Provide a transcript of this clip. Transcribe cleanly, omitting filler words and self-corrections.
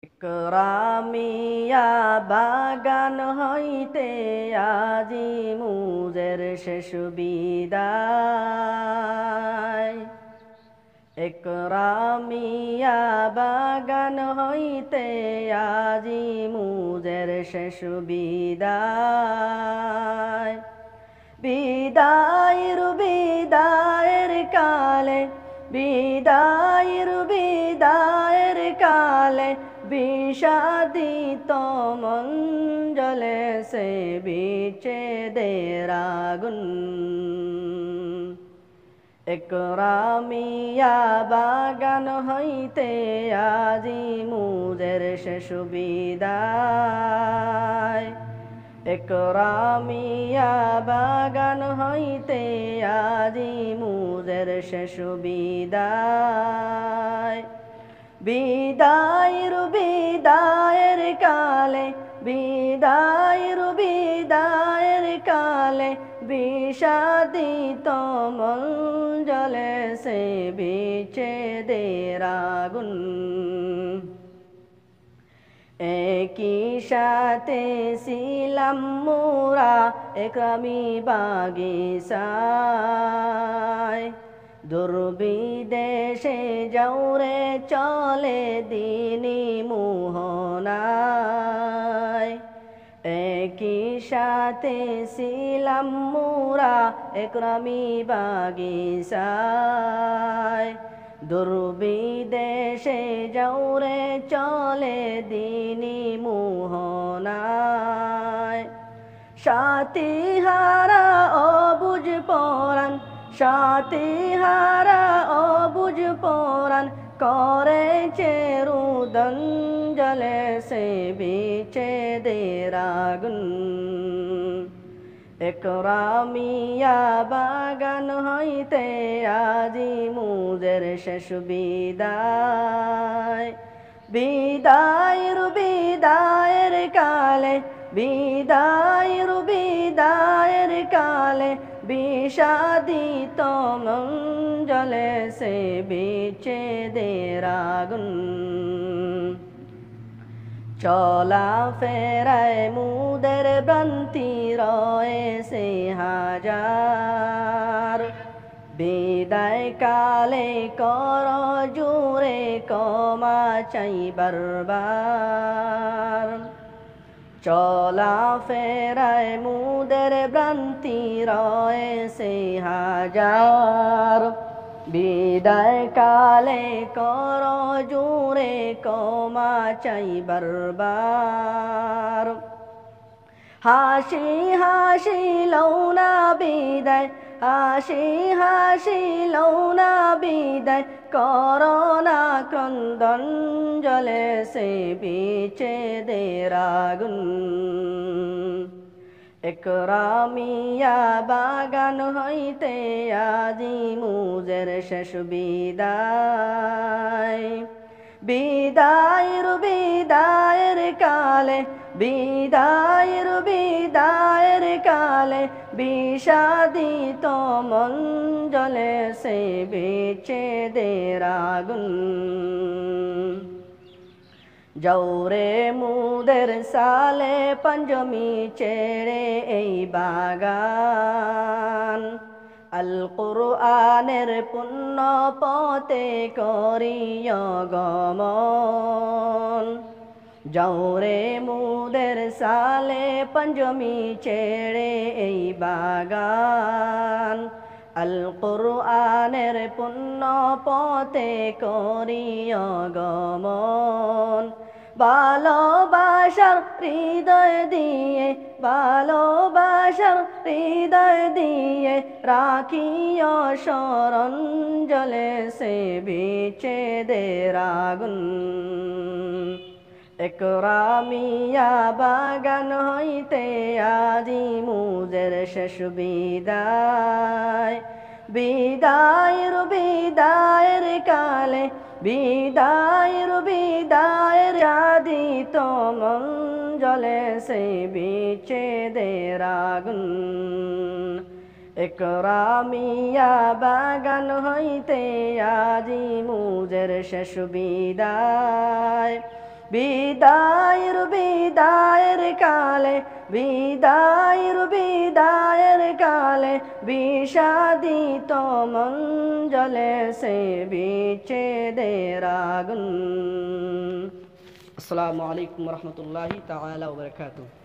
একরামিয়া বাগান হইতে আজি মুজের শেষ বিদায়। একরামিয়া বাগান হইতে আজি মুজের শেষ বিদায়। বিদায়ের কালে, বিদায়ের কালে বিষাদিত মন জ্বলে সে বিচ্ছেদের আগুন। একরামিয়া বাগান হইতে আজি মুজের শেষ বিদায়। একরামিয়া বাগান হইতে আজি মুজের শেষ বিদায়। বিদায়ের কালে, বিদায়ের কালে বিষাদিত মন জ্বলে সে বিচ্ছেদের আগুন। একই সাথে ছিলাম মোরা একরামি বাগিচায়। দুর্বিদেশে যাওরে চলে দিনী মোহনায়। একই সাথে ছিলাম মোরা একরামি বাগিচায়। দুর্বিদেশে যাওরে চলে দিনী মোহনায়। সাথী হারা অবুঝ পরাণ, সাথী হারা অবুঝ পরাণ করেছে রুদন জ্বলে সে বিচ্ছেদের আগুন। একরামিয়া বাগান হইতে আজি মুজের শেষ বিদায়। বিদায়ের কালে, বিদায়ের কালে বিষাদিত মন জ্বলে সে বিচ্ছেদের আগুন। চলা ফেরায় মুদের ভ্রান্তি রয়েছে হাজার। বিদায় কালে কর জোরে ক্ষমা চাই বারবার। চলা ফেরায় মুদের ভ্রান্তি রয়েছে হাজার। বিদায় কালে কর জোরে ক্ষমা চাই বারবার। হাসি হাসি লৌনা বিদায়, হাসি হাসি লৌনা বিদায় করোনা ক্রন্দন জ্বলে সে বিচ্ছেদের আগুন। একরামিয়া বাগান হইতে আজি মুজের শেষ বিদায়। বিদায়ের কালে, বিদায়ের কালে বিষাদিত মন জ্বলে সে বিচ্ছেদের আগুন। যাওরে মুদের সালে পঞ্চমী ছেড়ে এই বাগান। আল কুরআনের পুণ্য পথে করিয় গমন। যাওরে মুদের সালে পঞ্চমী ছেড়ে এই বাগান। আল কুরআনের পুণ্য পথে করিয় গমন। ভালোবাসার হৃদয় দিয়ে, ভালোবাসার হৃদয় দিয়ে রাখিও শরণ জ্বলে সে বিচ্ছেদের আগুন। একরামিয়া বাগান হইতে আজি মুজের শেষ বিদায়। বিদায়ের কালে, বিদায়ের আদিত মন জ্বলে সে বিচ্ছেদের আগুন। একরামিয়া বাগান হইতে আজি মুজের শেষ বিদায়। বিদায়ের বিদায়ের কালে বিদায়ের কালে বিষাদিত মন জ্বলে সে বিচ্ছেদের আগুন। আসসালামু আলাইকুম রহমতুল্লাহি তাআলা ওয়া বারাকাতুহু।